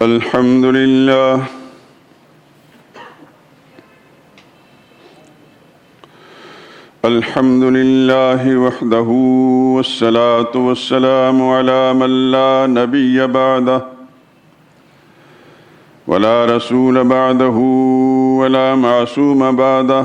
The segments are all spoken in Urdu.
الحمد لله الحمد لله وحده والصلاة والسلام على من لا نبي بعده ولا رسول بعده ولا معصوم بعده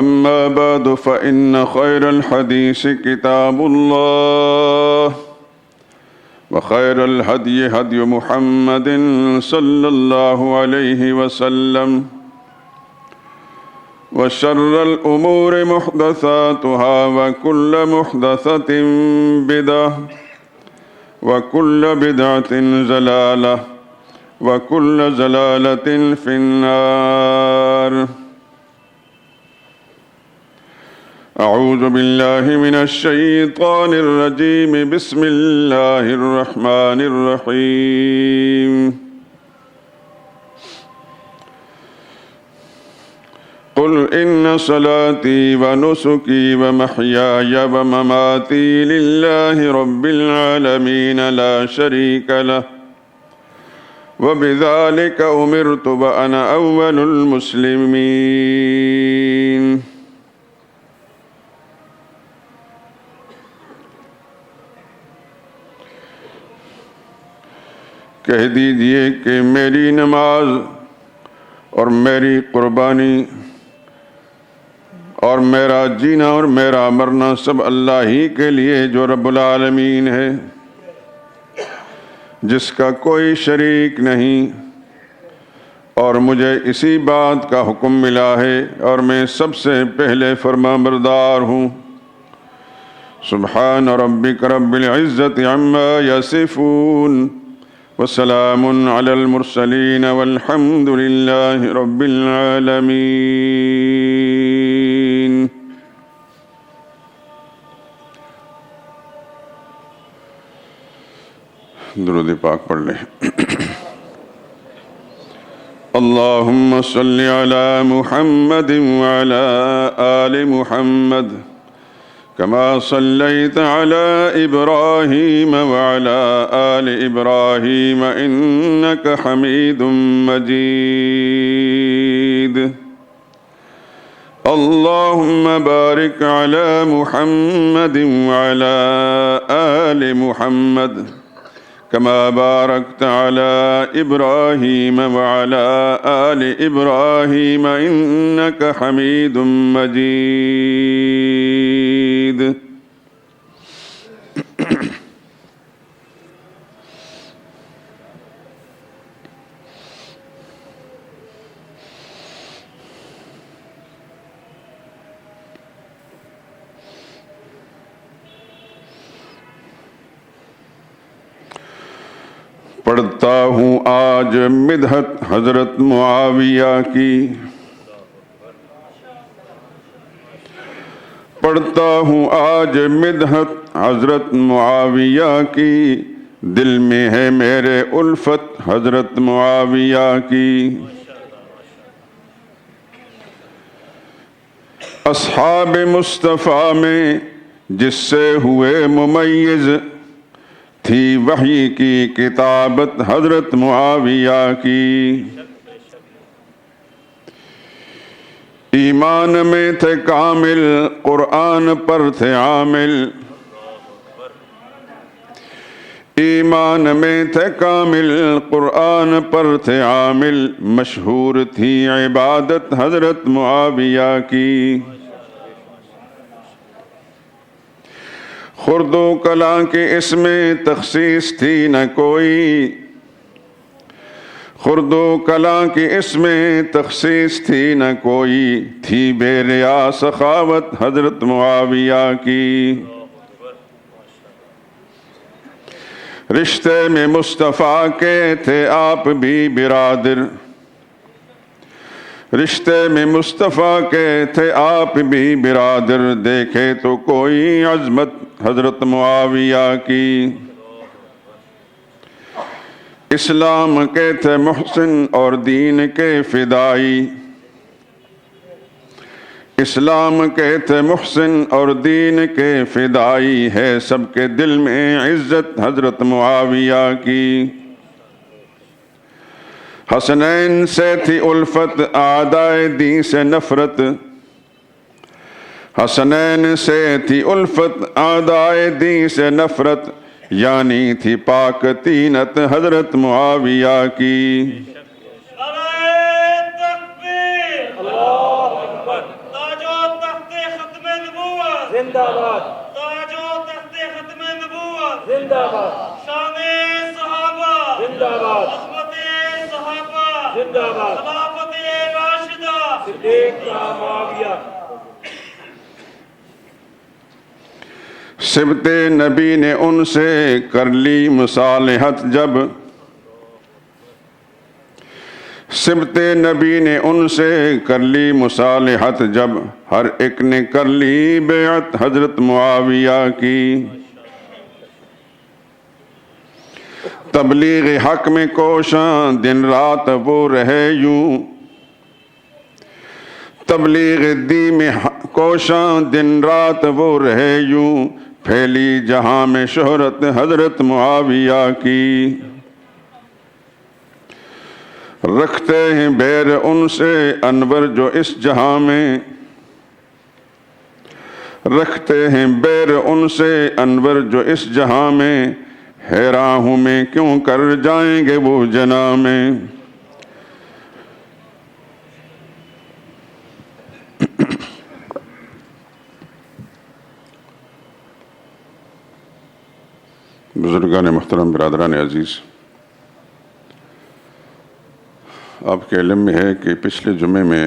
أما بعد فإن خير الحديث كتاب الله وخير الهدي هدي محمد صلى الله عليه وسلم وشر الأمور محدثاتها وكل محدثة بدعة وكل بدعة ضلالة وكل ضلالة في النار. أعوذ بالله من الشيطان الرجيم. بسم الله الرحمن الرحيم. قل إن صلاتي ونسكي ومحياي ومماتي لله رب العالمين لا شريك له وبذلك أمرت وأنا أول المسلمين. کہہ دیجئے کہ میری نماز اور میری قربانی اور میرا جینا اور میرا مرنا سب اللہ ہی کے لیے جو رب العالمین ہے، جس کا کوئی شریک نہیں، اور مجھے اسی بات کا حکم ملا ہے اور میں سب سے پہلے فرمانبردار ہوں. سبحان ربک رب العزت عما یصفون وسلام علی المرسلین والحمد للہ رب العالمین. درود پاک پڑھ لیں. اللہم صلی علی محمد وعلی آل محمد كما صليت على إبراهيم وعلى آل إبراهيم إنك حميد مجيد. اللهم بارك على محمد وعلى آل محمد كما باركت على إبراهيم وعلى آل إبراهيم إنك حميد مجيد. پڑھتا ہوں آج مدحت حضرت معاویہ کی، پڑھتا ہوں آج مدحت حضرت معاویہ کی، دل میں ہے میرے الفت حضرت معاویہ کی. اصحاب مصطفیٰ میں جس سے ہوئے ممیز تھی وحی کی کتابت حضرت معاویہ کی. ایمان میں تھے کامل قرآن پر تھے عامل، ایمان میں تھے کامل قرآن پر تھے عامل، مشہور تھی عبادت حضرت معاویہ کی. خرد و کلاں کی اس میں تخصیص تھی نہ کوئی، خرد و کلاں کی اس میں تخصیص تھی نہ کوئی، تھی بے ریا سخاوت حضرت معاویہ کی. رشتے میں مصطفیٰ کے تھے آپ بھی برادر، رشتے میں مصطفیٰ کے تھے آپ بھی برادر، دیکھے تو کوئی عظمت حضرت معاویہ کی. اسلام کے تھے محسن اور دین کے فدائی، اسلام کے تھے محسن اور دین کے فدائی، ہے سب کے دل میں عزت حضرت معاویہ کی۔ حسنین سے تھی الفت اعدائے دین سے نفرت، حسنین سے تھی الفت اعدائے دین سے نفرت، یعنی تھی پاک تینت حضرت معاویہ کی۔ زندہ باد تاج و تخت ختم نبوت، زندہ باد شان صحابہ، زندہ باد عظمت صحابہ، زندہ باد خلافت راشدہ صدیق معاویہ۔ سبط نبی نے ان سے کر لی مصالحت جب، سبط نبی نے ان سے کر لی مصالحت جب، ہر ایک نے کر لی بیعت حضرت معاویہ کی۔ تبلیغ حق میں کوشاں دن رات وہ رہے یوں، تبلیغ دی میں کوشاں دن رات وہ رہے یوں، پھیلی جہاں میں شہرت حضرت معاویہ کی۔ رکھتے ہیں بیر ان سے انور جو اس جہاں میں، رکھتے ہیں بیر ان سے انور جو اس جہاں میں، حیراں ہوں میں کیوں کر جائیں گے وہ جنا میں۔ بزرگان محترم، برادران عزیز، آپ کے علم میں ہے کہ پچھلے جمعے میں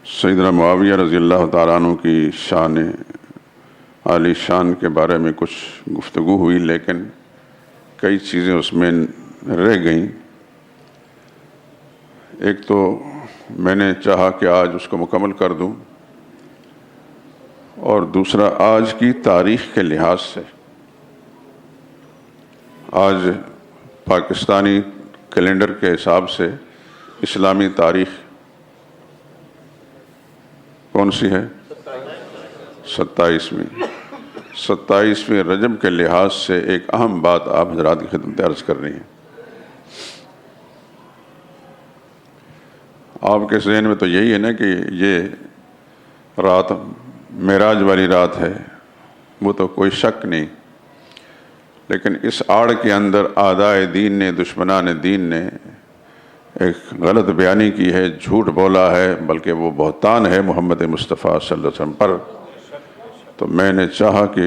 سیدنا معاویہ رضی اللہ تعالیٰ عنہ کی شان عالی شان کے بارے میں کچھ گفتگو ہوئی، لیکن کئی چیزیں اس میں رہ گئیں۔ ایک تو میں نے چاہا کہ آج اس کو مکمل کر دوں، اور دوسرا آج کی تاریخ کے لحاظ سے، آج پاکستانی کیلنڈر کے حساب سے اسلامی تاریخ کون سی ہے؟ 27ویں رجب کے لحاظ سے ایک اہم بات آپ حضرات کی خدمت عرض کر رہی ہیں۔ آپ کے ذہن میں تو یہی ہے نا کہ یہ رات معراج والی رات ہے، وہ تو کوئی شک نہیں، لیکن اس آڑ کے اندر اعدائے دین نے، دشمنان دین نے ایک غلط بیانی کی ہے، جھوٹ بولا ہے، بلکہ وہ بہتان ہے محمد مصطفیٰ صلی اللہ علیہ وسلم پر۔ تو میں نے چاہا کہ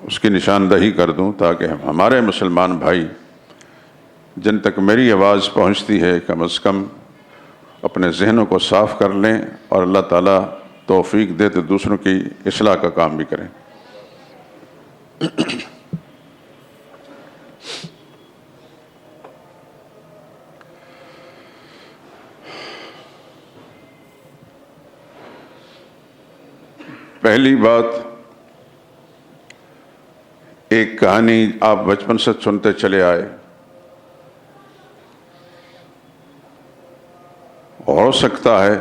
اس کی نشاندہی کر دوں تاکہ ہمارے مسلمان بھائی جن تک میری آواز پہنچتی ہے کم از کم اپنے ذہنوں کو صاف کر لیں، اور اللہ تعالیٰ توفیق دے تو دوسروں کی اصلاح کا کام بھی کریں۔ پہلی بات، ایک کہانی آپ بچپن سے سنتے چلے آئے، ہو سکتا ہے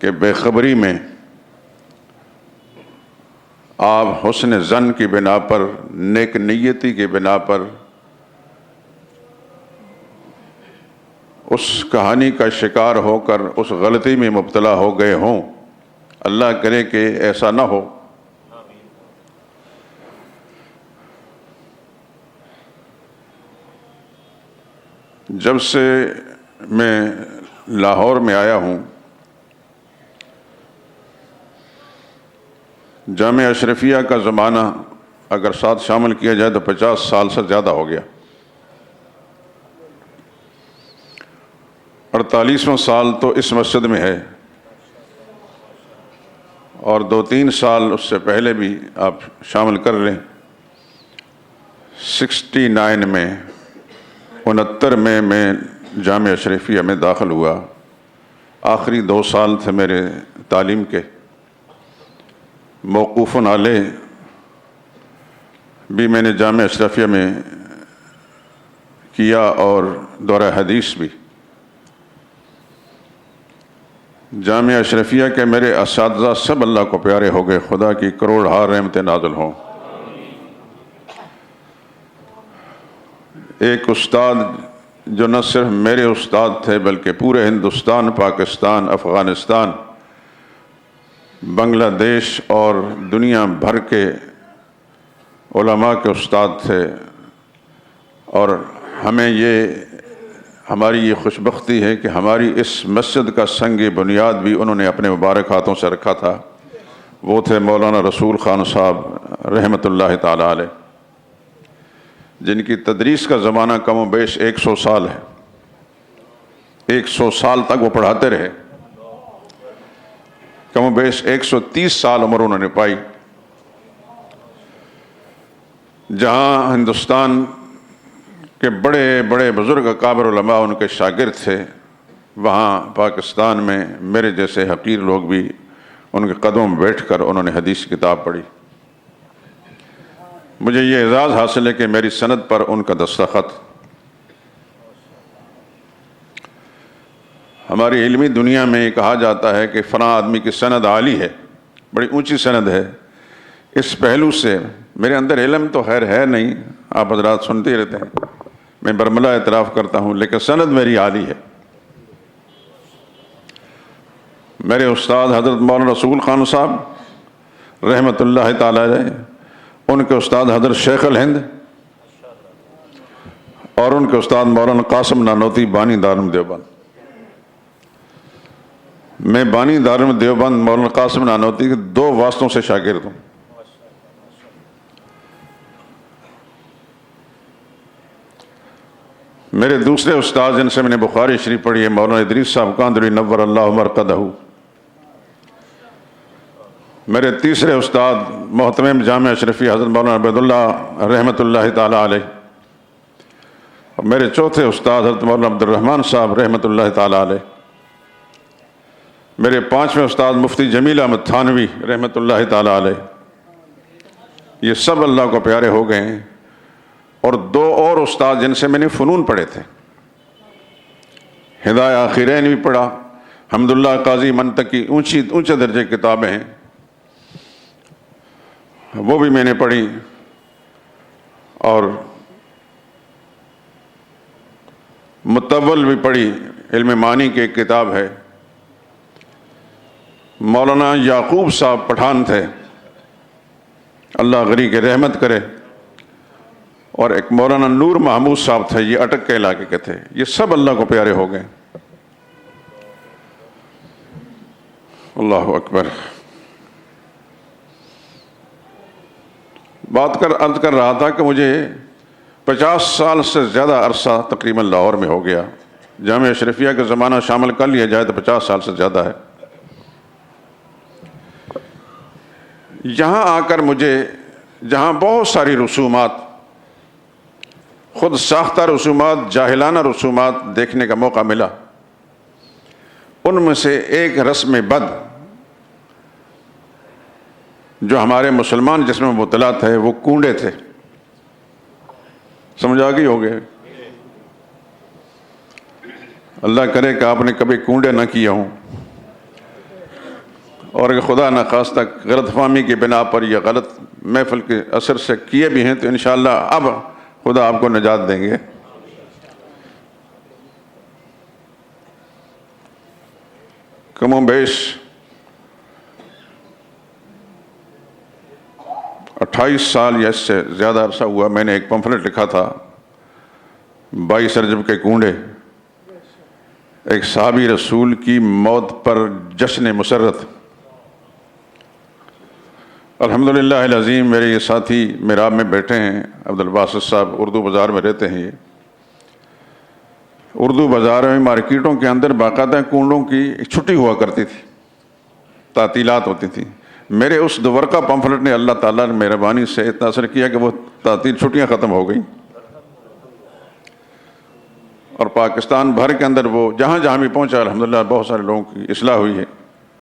کہ بے خبری میں آپ حسن ظن کی بنا پر، نیک نیتی کی بنا پر اس کہانی کا شکار ہو کر اس غلطی میں مبتلا ہو گئے ہوں۔ اللہ کرے کہ ایسا نہ ہو۔ جب سے میں لاہور میں آیا ہوں، جامعہ اشرفیہ کا زمانہ اگر ساتھ شامل کیا جائے تو 50 سال سے زیادہ ہو گیا۔ 48واں سال تو اس مسجد میں ہے، اور 2-3 سال اس سے پہلے بھی آپ شامل کر لیں۔ 69 میں 69 میں جامعہ اشرفیہ میں داخل ہوا۔ آخری 2 سال تھے میرے تعلیم کے، موقوفاً علیہ بھی میں نے جامعہ اشرفیہ میں کیا اور دورہ حدیث بھی۔ جامعہ اشرفیہ کے میرے اساتذہ سب اللہ کو پیارے ہو گئے، خدا کی کروڑ ہار رحمتیں نازل ہوں۔ ایک استاد جو نہ صرف میرے استاد تھے بلکہ پورے ہندوستان، پاکستان، افغانستان، بنگلہ دیش اور دنیا بھر کے علماء کے استاد تھے، اور ہماری یہ خوش بختی ہے کہ ہماری اس مسجد کا سنگ بنیاد بھی انہوں نے اپنے مبارک ہاتھوں سے رکھا تھا۔ وہ تھے مولانا رسول خان صاحب رحمۃ اللہ تعالی علیہ، جن کی تدریس کا زمانہ کم و بیش 100 سال ہے۔ 100 سال تک وہ پڑھاتے رہے، کم و بیش 130 سال عمر انہوں نے پائی۔ جہاں ہندوستان کے بڑے بڑے بزرگ اکابر علماء ان کے شاگرد تھے، وہاں پاکستان میں میرے جیسے حقیر لوگ بھی ان کے قدموں میں بیٹھ کر انہوں نے حدیث کی کتاب پڑھی۔ مجھے یہ اعزاز حاصل ہے کہ میری سند پر ان کا دستخط۔ ہماری علمی دنیا میں یہ کہا جاتا ہے کہ فلاں آدمی کی سند عالی ہے، بڑی اونچی سند ہے۔ اس پہلو سے میرے اندر علم تو خیر ہے نہیں، آپ حضرات سنتے ہی رہتے ہیں، میں برملا اعتراف کرتا ہوں، لیکن سند میری عالی ہے۔ میرے استاد حضرت مولانا رسول خان صاحب رحمۃ اللہ تعالی علیہ، ان کے استاد حضرت شیخ الہند اور ان کے استاد مولانا قاسم نانوتی بانی دارالعلوم دیوبند۔ میں بانی دارالعلوم دیوبند مولانا قاسم نانوتی کے 2 واسطوں سے شاگرد ہوں۔ میرے دوسرے استاد جن سے میں نے بخاری شریف پڑھی ہے مولانا ادریس صاحب کاندری نور اللہ مرقدہ۔ میرے تیسرے استاد محتمم جامعہ اشرفیہ حضرت مولانا عبید اللہ رحمۃ اللہ تعالی علیہ، اور میرے چوتھے استاد حضرت مولانا عبد الرحمن صاحب رحمۃ اللہ تعالی علیہ۔ میرے 5ویں استاد مفتی جمیل احمد تھانوی رحمۃ اللہ تعالی علیہ۔ یہ سب اللہ کو پیارے ہو گئے ہیں، اور 2 اور استاد جن سے میں نے فنون پڑھے تھے، ہدایہ آخرین بھی پڑھا، حمداللہ قاضی منطقی اونچے درجے کی کتابیں ہیں، وہ بھی میں نے پڑھی، اور متول بھی پڑھی، علم معنی کی ایک کتاب ہے۔ مولانا یعقوب صاحب پٹھان تھے، اللہ غری کے رحمت کرے، اور ایک مولانا نور محمود صاحب تھے، یہ اٹک کے علاقے کے تھے۔ یہ سب اللہ کو پیارے ہو گئے۔ اللہ اکبر۔ عرض کر رہا تھا کہ مجھے 50 سال سے زیادہ عرصہ تقریباً لاہور میں ہو گیا۔ جامعہ اشرفیہ کا زمانہ شامل کر لیا جائے تو 50 سال سے زیادہ ہے۔ یہاں آ کر مجھے جہاں بہت ساری رسومات، خود ساختہ رسومات، جاہلانہ رسومات دیکھنے کا موقع ملا، ان میں سے ایک رسم بد جو ہمارے مسلمان جس میں مبتلا تھے وہ کونڈے تھے۔ سمجھ آ گئی ہوگے؟ اللہ کرے کہ آپ نے کبھی کونڈے نہ کیے ہوں، اور اگر خدا نخواستہ غلط فہمی کی بنا پر یا غلط محفل کے اثر سے کیے بھی ہیں تو انشاءاللہ اب خدا آپ کو نجات دیں گے۔ کم و بیش 28 سال یا اس سے زیادہ عرصہ ہوا میں نے ایک پمفلٹ لکھا تھا، 22 رجب کے کونڈے، ایک صحابی رسول کی موت پر جشن مسرت۔ الحمدللہ العظیم میرے یہ ساتھی میراب میں بیٹھے ہیں، عبد الباسط صاحب اردو بازار میں رہتے ہیں۔ یہ اردو بازار میں مارکیٹوں کے اندر باقاعدہ کونڈوں کی ایک چھٹی ہوا کرتی تھی، تعطیلات ہوتی تھی۔ میرے اس دورکا پمفلٹ نے اللہ تعالیٰ نے مہربانی سے اتنا اثر کیا کہ وہ تعطیل چھٹیاں ختم ہو گئیں، اور پاکستان بھر کے اندر وہ جہاں جہاں بھی پہنچا الحمدللہ بہت سارے لوگوں کی اصلاح ہوئی ہے۔